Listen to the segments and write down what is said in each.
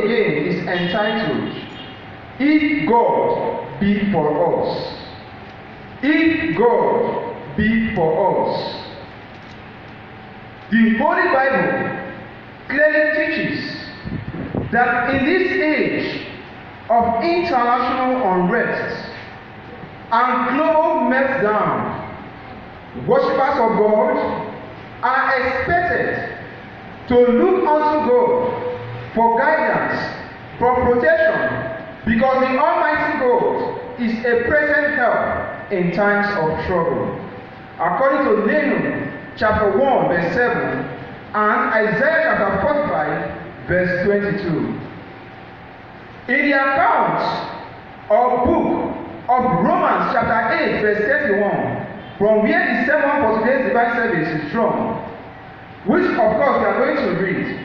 again is entitled, If God Be For Us. If God be for us. The Holy Bible clearly teaches that in this age of international unrest and global meltdown, worshippers of God are expected to look unto God for guidance, for protection, because the Almighty God is a present help in times of trouble. According to Nahum chapter 1 verse 7 and Isaiah chapter 45 verse 22. In the account or book of Romans chapter 8 verse 31, from where the sermon for today's divine service is drawn, which of course we are going to read,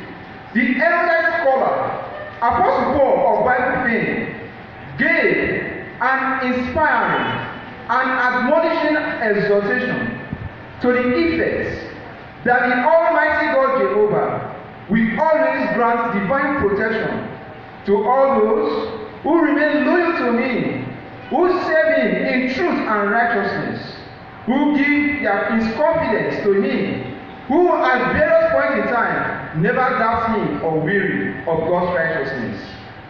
the eminent scholar Apostle Paul of Bible fame gave an inspiring and admonishing exhortation to the effect that the Almighty God Jehovah will always grant divine protection to all those who remain loyal to Him, who serve Him in truth and righteousness, who give His confidence to Him, who at various points in time never doubt Him or weary of God's righteousness.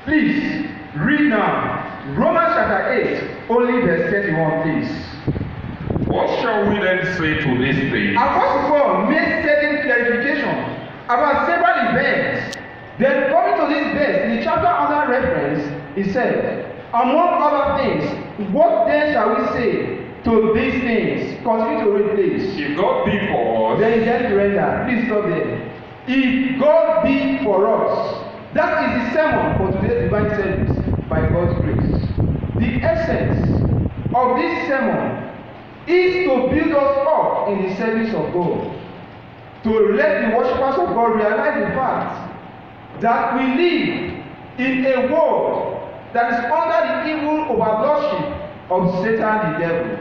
Please read now Romans chapter 8, only verse 31, please. What shall we then say to this thing? Apostle Paul made certain clarification about several events. Then coming to this verse, in the chapter under reference, he said, among other things, what then shall we say to these things? Continue to read, please. If God be for us, then just render. Please stop there. If God be for us, that is the sermon for today's divine service by God's grace. The essence of this sermon is to build us up in the service of God, to let the worshippers of God realize the fact that we live in a world that is under the evil overlordship of Satan the devil,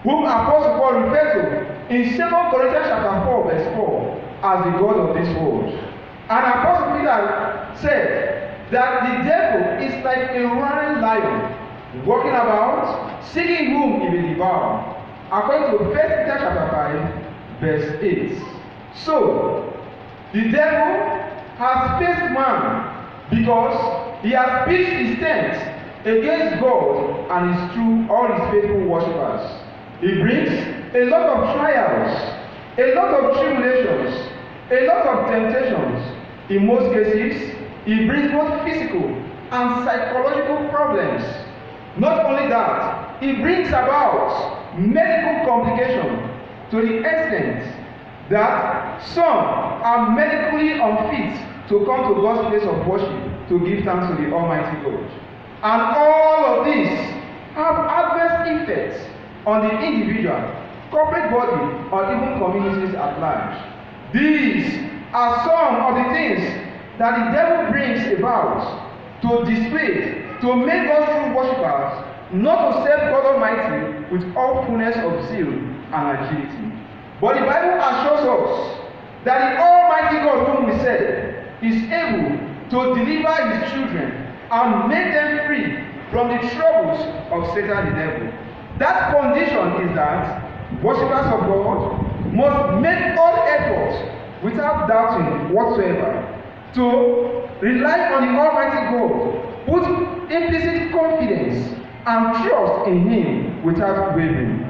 whom Apostle Paul referred to in 2 Corinthians chapter 4 verse 4 as the God of this world. And Apostle Peter said that the devil is like a roaring lion, walking about, seeking whom he may devour, according to 1 Peter chapter 5 verse 8. So, the devil has faced man because he has pitched his tent against God and his true, all his faithful worshippers. He brings a lot of trials, a lot of tribulations, a lot of temptations. In most cases, he brings both physical and psychological problems. Not only that, he brings about medical complications to the extent that some are medically unfit to come to God's place of worship to give thanks to the Almighty God. And all of these have adverse effects on the individual, corporate body, or even communities at large. These are some of the things that the devil brings about to display, to make us true worshippers, not to serve God Almighty with all fullness of zeal and agility. But the Bible assures us that the Almighty God whom we serve is able to deliver His children and make them free from the troubles of Satan the devil. That condition is that worshippers of God must make all efforts without doubting whatsoever to rely on the Almighty God, put implicit confidence and trust in Him without wavering.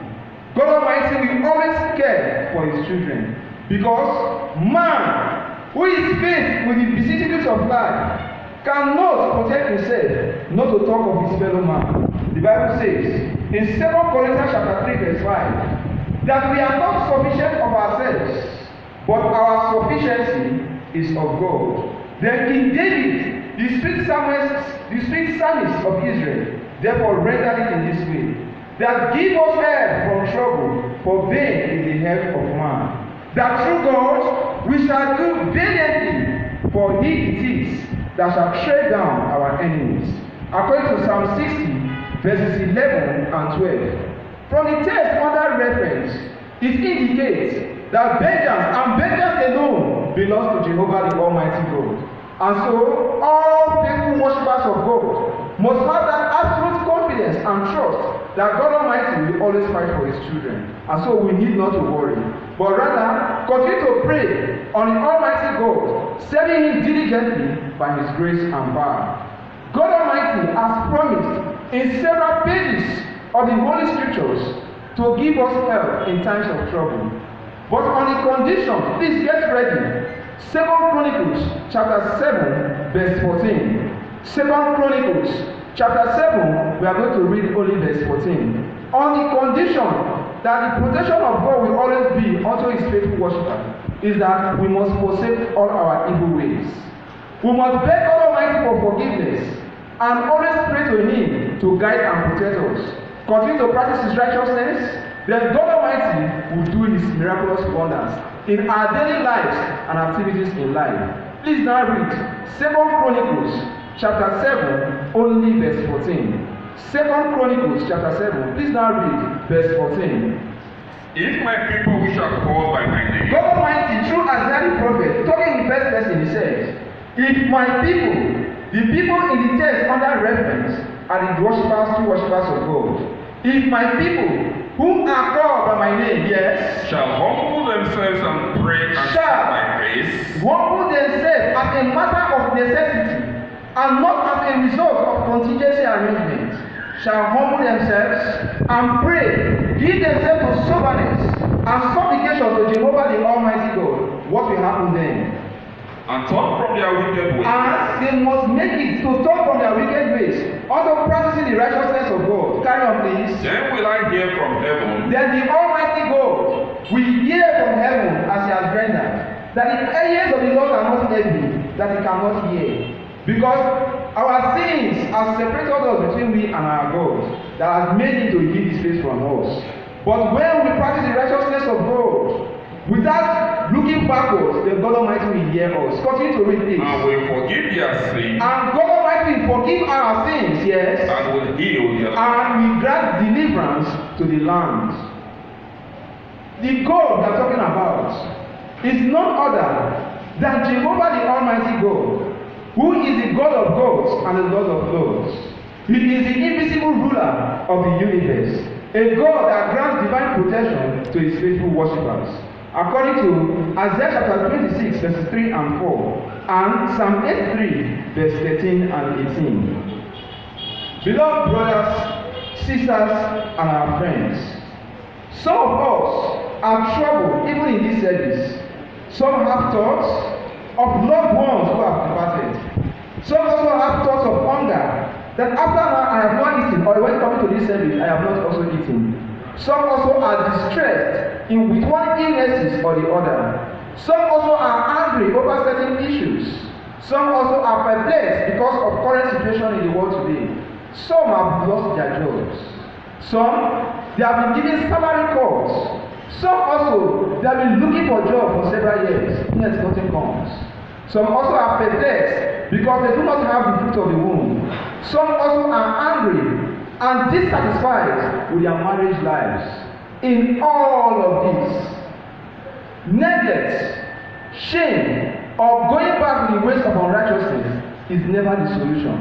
God Almighty will always care for His children, because man who is faced with the vicissitudes of life cannot protect himself, not to talk of his fellow man. The Bible says in 2 Corinthians chapter 3 verse 5 that we are not sufficient of ourselves, but our sufficiency is of God. Then King David, the sweet psalmist of Israel, therefore rendered it in this way, that give us help from trouble, for vain is the help of man. That through God we shall do valiantly, for He it is that shall tread down our enemies. According to Psalm 60, verses 11 and 12. From the text under reference, it indicates that vengeance alone belongs to Jehovah the Almighty God. And so all that God Almighty will always fight for his children, and so we need not to worry, but rather continue to pray on the Almighty God, serving him diligently by his grace and power. God Almighty has promised in several pages of the Holy Scriptures to give us help in times of trouble. But on the condition, please get ready. 2 Chronicles chapter 7 verse 14. 2 Chronicles chapter 7, we are going to read only verse 14. On the condition that the protection of God will always be unto his faithful worshiper, is that we must forsake all our evil ways. We must beg God Almighty for forgiveness and always pray to him to guide and protect us. Continue to practice his righteousness, then God Almighty will do his miraculous wonders in our daily lives and activities in life. Please now read 2 Chronicles chapter 7, only verse 14. 2 Chronicles chapter 7, please now read verse 14. If my people which are called by my name, God Almighty, through Isaiah the prophet, talking in first person, he said, if my people, the people in the text under reference are the worshippers, true worshippers of God. If my people, whom are called by my name, yes, shall humble themselves and pray and seek my face, humble themselves as a matter of necessity, and not as a result of contingency arrangement, shall humble themselves and pray, give themselves to soberness and supplication to Jehovah the Almighty God, what will happen then? and turn from their wicked ways. And they must make it to turn from their wicked ways, unto practicing the righteousness of God. Carry on, please. Then will I hear from heaven, Then the Almighty God will hear from heaven as he has rendered, that the ears of the Lord are not heavy, that he cannot hear. Because our sins have separated us between we and our God, that has made him to hide his face from us. But when we practice the righteousness of God, without looking backwards, the God Almighty will hear us. Continue to read this. and will forgive their sins, And God Almighty will forgive our sins, yes, and will heal their and will grant deliverance to the land. The God we are talking about is none other than Jehovah the Almighty God, who is the God of gods and the Lord of lords. He is the invisible ruler of the universe, a God that grants divine protection to his faithful worshippers. According to Isaiah chapter 26, verses 3 and 4, and Psalm 83, verse 13 and 18. Beloved brothers, sisters, and our friends, some of us are troubled even in this service. Some have thoughts of loved ones who have departed. Some also have thoughts of hunger, that after now I have not eaten, or when coming to this service, I have not also eaten. Some also are distressed with one illnesses or the other. Some also are angry over certain issues. Some also are perplexed because of current situation in the world today. Some have lost their jobs. Some, they have been given salary cuts. Some also, they have been looking for jobs for several years, yet nothing comes. Some also are perplexed because they do not have the fruit of the womb. Some also are angry and dissatisfied with their marriage lives. In all of this, neglect, shame, or going back to the ways of unrighteousness is never the solution.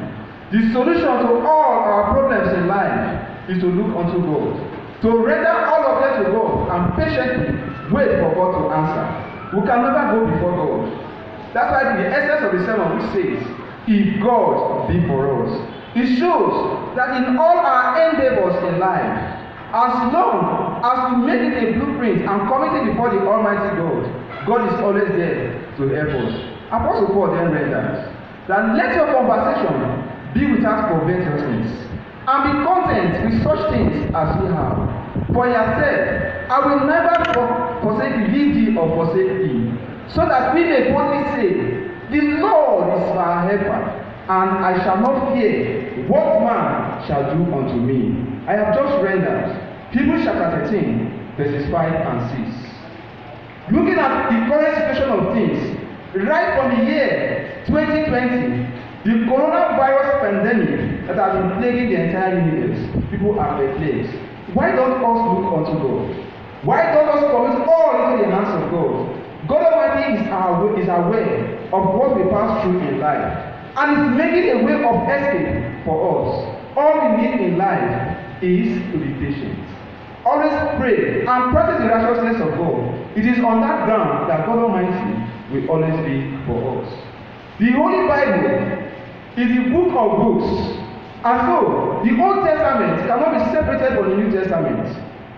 The solution to all our problems in life is to look unto God, to render all of them to God and patiently wait for God to answer. We can never go before God. That's why the essence of the sermon which says, if God be for us. It shows that in all our endeavors in life, as long as we make it a blueprint and commit it before the Almighty God, God is always there to help us. Apostle Paul then renders that let your conversation be without covetousness, and be content with such things as we have. For he has said, I will never forsake thee, leave thee, or forsake thee, so that we may boldly say, the Lord is our helper, and I shall not fear what man shall do unto me. I have just rendered Hebrews chapter 13, verses 5 and 6. Looking at the current situation of things, right from the year 2020, the coronavirus pandemic that has been plaguing the entire universe, people are perplexed. Why don't us look unto God? Why don't us commit all into the hands of God? God Almighty is aware of what we pass through in life, and is making a way of escape for us. All we need in life is to be patient. Always pray and practice the righteousness of God. It is on that ground that God Almighty will always be for us. The Holy Bible is the book of books. And so, the Old Testament cannot be separated from the New Testament.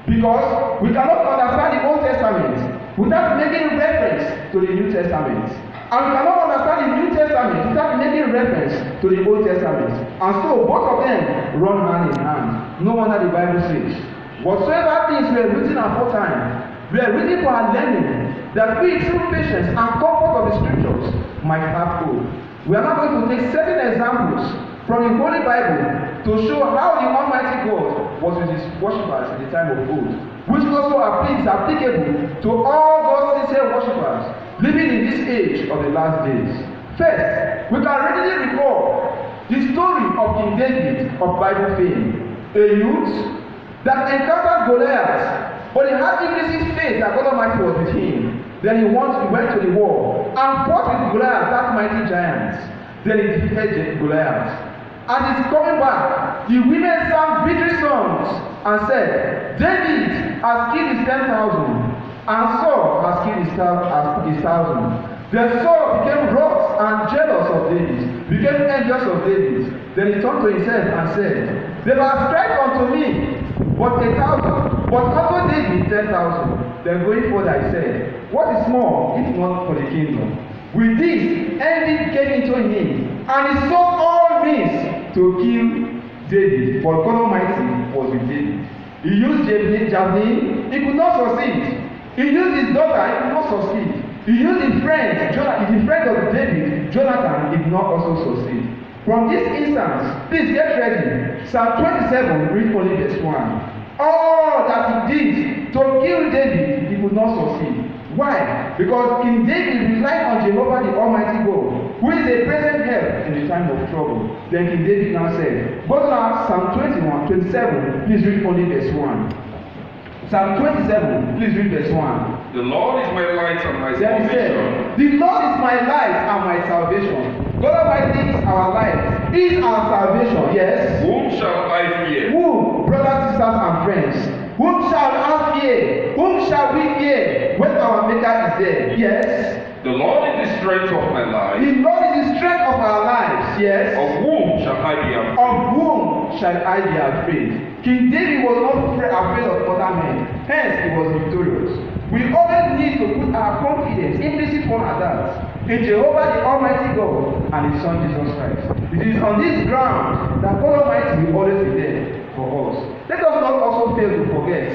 Because we cannot understand the Old Testament without making reference to the New Testament. And we cannot understand the New Testament without making reference to the Old Testament. And so, both of them run hand in hand. No wonder the Bible says, whatsoever things were written aforetime were written for our learning, that we through patience and comfort of the Scriptures might have hope. We are now going to take certain examples from the Holy Bible to show how the Almighty God was with his worshippers in the time of old, which also is applicable to all those sincere worshippers living in this age of the last days. First, we can readily recall the story of King David of Bible fame, a youth that encountered Goliath, but he had implicit faith that God Almighty was with him. Then he went to the war and fought with Goliath, that mighty giant. Then he defeated Goliath. As he's coming back, the women sang victory songs and said, David has killed his 10,000, and Saul has killed his 1,000. Then Saul became wroth and jealous of David, became envious of David. Then he turned to himself and said, they have ascribed unto me but 1,000, but unto David 10,000. Then going further, he said, what is more, if not for the kingdom? With this, envy came into him, and he sought all means to kill David, for God Almighty was with David. He used javelin, he could not succeed. He used his daughter, he could not succeed. He used his friend, the friend of David, Jonathan, he did not also succeed. From this instance, please get ready. Psalm 27, read only verse 1. All that he did to kill David, he could not succeed. Why? Because King David relied on Jehovah the Almighty God, who is a present help in the time of trouble. Then King David now said, go to Psalm 27, please read only verse 1. Psalm 27, please read verse 1. The Lord is my light and my salvation. The Lord is my light and my salvation. God Almighty is our light, He is our salvation. Yes. Whom shall I fear? Whom, brothers, sisters, and friends? Whom shall I fear? Whom shall we fear when our Maker is there? Yes. The Lord is the strength of my life. The Lord is the strength of our lives. Yes. Of whom shall I be afraid? Of whom shall I be afraid? King David was not afraid of other men. Hence, he was victorious. We always need to put our confidence, implicit one at that, in Jehovah the Almighty God and His Son Jesus Christ. It is on this ground that God Almighty will always be there for us. Let us not also fail to forget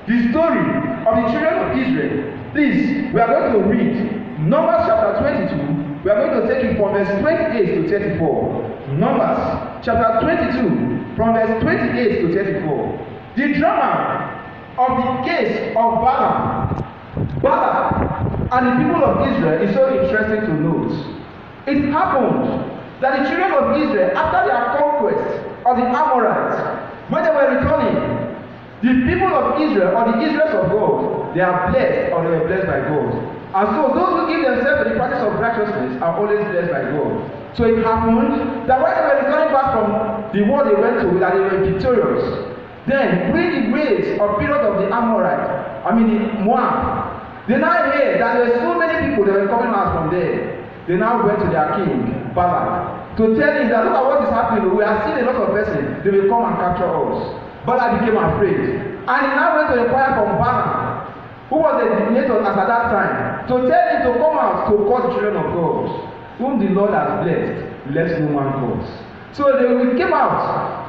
the story of the children of Israel. Please, we are going to read Numbers chapter 22. We are going to take it from verse 28 to 34. Numbers chapter 22, from verse 28 to 34. The drama of the case of Balaam and the people of Israel is so interesting to note. It happened that the children of Israel, after their conquest of the Amorites, when they were returning, the people of Israel, or the Israelites of God, they are blessed, or they were blessed by God. And so those who give themselves to the practice of righteousness are always blessed by God. So it happened that when they were returning back from the war they went to, that they were victorious. Then, during the waves or period of the Amorite, the Moab, they now heard that there were so many people that were coming out from there. They now went to their king, Balak, to tell him that look at what is happening. We are seeing a lot of persons. They will come and capture us. Balak became afraid. And he now went to inquire from Balaam, who was the dictator as at that time, to tell him to come out to curse the children of God, whom the Lord has blessed, let no man curse. So they came out,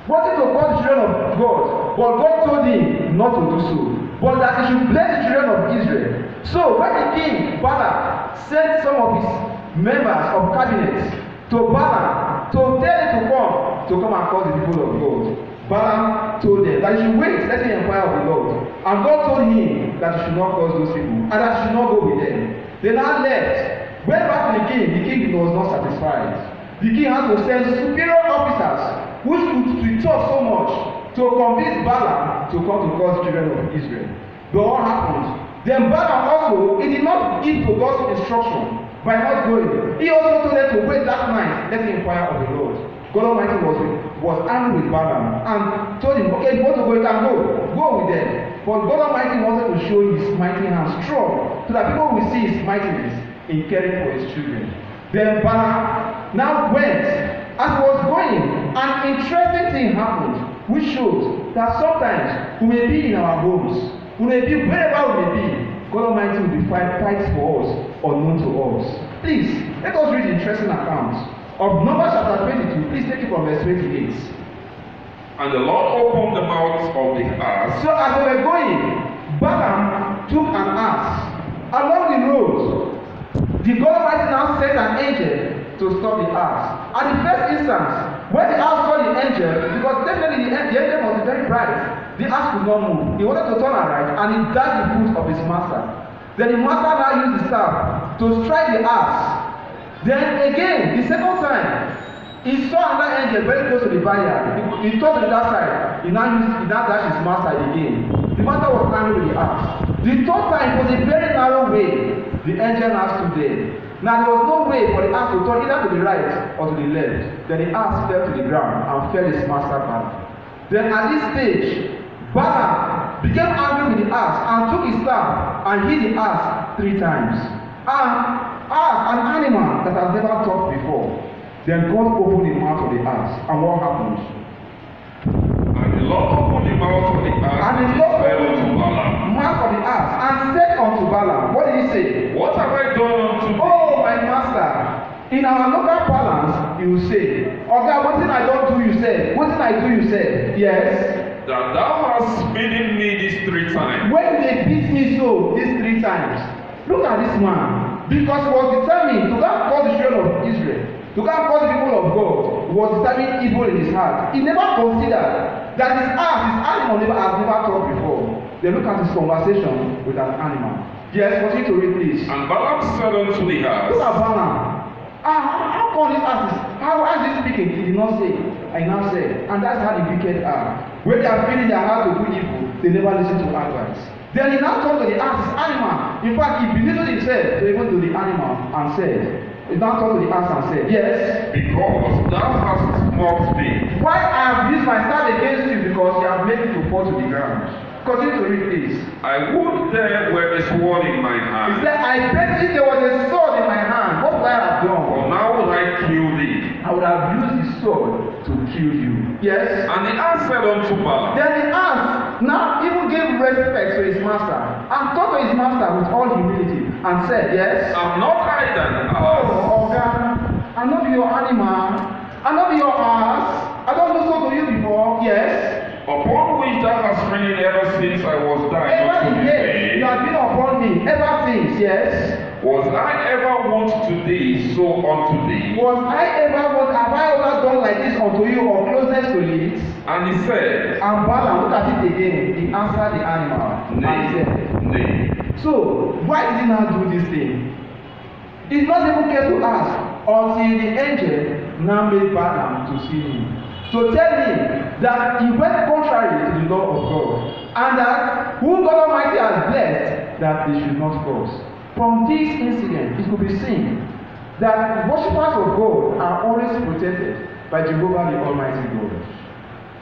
wanting to curse the children of God, but God told him not to do so, but that he should bless the children of Israel. So when the king Balak sent some of his members of cabinet to Balaam to tell him to come and curse the people of God, Balaam told them that he should wait, let him inquire of the Lord. And God told him that he should not curse those people, and that he should not go with them. They now left, went back to the king was not satisfied. The king had to send superior officers, which could talk so much, to convince Balaam to come to curse the children of Israel. But what happened? Then Balaam also, he did not give to God's instruction by not going. He also told them to wait that night, let him inquire of the Lord. God Almighty was angry with Balaam and told him, okay, you want to go, you can go with them. But God Almighty wanted to show his mighty hand strong so that people will see his mightiness in caring for his children. Then Balaam now went. As he was going, an interesting thing happened, which shows that sometimes we may be in our homes, we may be wherever we may be, God Almighty will be fights for us, unknown to us. Please, let us read the interesting account of Numbers chapter 22. Please take it from verse 28. And the Lord opened the mouth of the ass. So as they were going, Balaam took an ass along the road. The God Almighty now sent an angel to stop the ass. At the first instance, when the ass saw the angel, because definitely the angel was very bright, the ass could not move. He wanted to turn around and he dashed the foot of his master. Then the master now used the staff to strike the ass. Then again, the second time, he saw another angel very close to the barrier. He turned to the other side. He now dashed his master again. The master was angry with the ass. The third time was a very narrow way. The angel now stood there. Now there was no way for the ass to turn either to the right or to the left. Then the ass fell to the ground and fell his master back. Then at this stage, Balaam became angry with the ass and took his staff and hit the ass 3 times. And ass, an animal that has never talked before. Then God opened the mouth of the ass. And what happened? And the Lord opened the mouth of the ass And the Lord said opened unto the Balaam, mouth of the ass and said unto Balaam, what did he say? What have I done unto thee? Oh, my master. In our local parlance, you will say, Oga, what thing I don't do, you say. What thing I do, you say. Yes. That thou hast beaten me these 3 times. When they beat me so these 3 times, look at this man. Because he was determined to go and cause the children of Israel, to go and cause the people of God, he was determined evil in his heart. He never considered that his animal has never talked before. They look at his conversation with an animal. Yes, continue to read, please. And Balaam said unto the ass, Look at Balaam. How come this ass is? How is this speaking? He did not say. I now said, and that's how the wicked are. When they are feeling their heart to do evil, they never listen to advice. Then he now turned to the ass, his animal. In fact, he belittled himself to even to the animal and said, he now turned to the ass and said, yes. Because thou hast mocked me. Why I have used my staff against you? Because you have made me to fall to the ground. Continue to read, please. I would there were a sword in my He hand. said, I bet if there was a sword in my hand, what would I have done? For now will I kill thee. I would have used the sword to kill you. Yes. And the ass said unto Balaam, Then the ass now even gave respect to his master and talked to his master with all humility and said, yes. Am not I than ass? Oh, Oga, I know your animal. I know your ass. I don't know so to you before. Yes. Upon which thou hast reigned ever since I was thine Ever unto in this days day. you have been upon me. Ever since, yes. Was I ever wont to thee, so unto thee? Have I ever done like this unto you or closeness to it? And he said, And Balaam, look at it again. He answered the animal. And he said, Nay. so, why did he not do this thing? It's not even care to ask until the angel now made Balaam to see him. To tell him that he went contrary to the law of God. And that whom God Almighty has blessed, that they should not cross. From this incident, it could be seen that worshippers of God are always protected by Jehovah the Almighty God.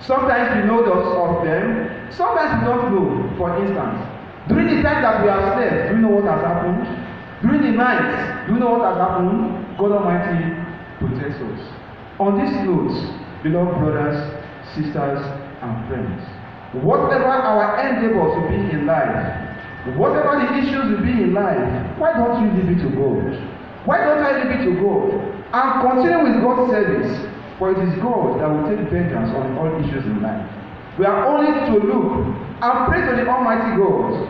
Sometimes we know of them, sometimes we don't know. For instance, during the time that we have slept, do you know what has happened? During the night, do you know what has happened? God Almighty protects us. On this note, beloved brothers, sisters, and friends, whatever our endeavors will be in life, whatever the issues will be in life, why don't you leave it to God? Why don't I leave it to God and continue with God's service? For it is God that will take vengeance on all issues in life. We are only to look and pray to the Almighty God.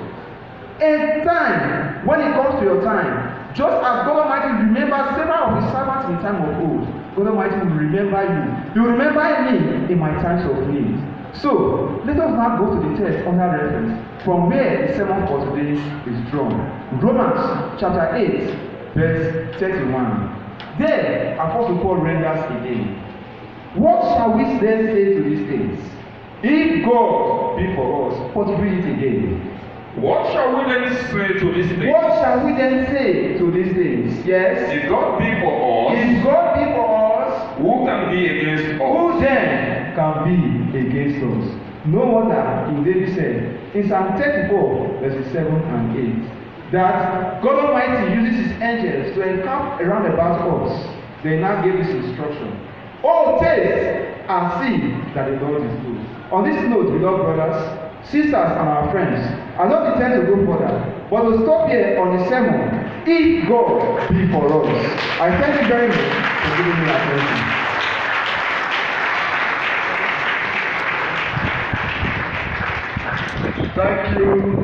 A time, when it comes to your time, just as God Almighty remembers several of his servants in the time of old, God Almighty will remember you. He will remember me in my times of need. So, let us now go to the text under reference from where the sermon for today is drawn. Romans chapter 8, verse 31. There, Apostle Paul renders again. What shall we then say to these things? If God be for us, but read it again. What shall we then say to these things? What shall we then say to these things? Yes. If God be for us, If God be for us, who can be against can be against us? No wonder King David said in Psalm 34, verses 7 and 8, that God Almighty uses his angels to encamp around about us. They now gave this instruction. Oh, taste and see that the Lord is good. On this note, beloved brothers, sisters, and our friends, I don't intend to go further, but to stop here on the sermon, if God be for us. I thank you very much for giving me attention. Thank you.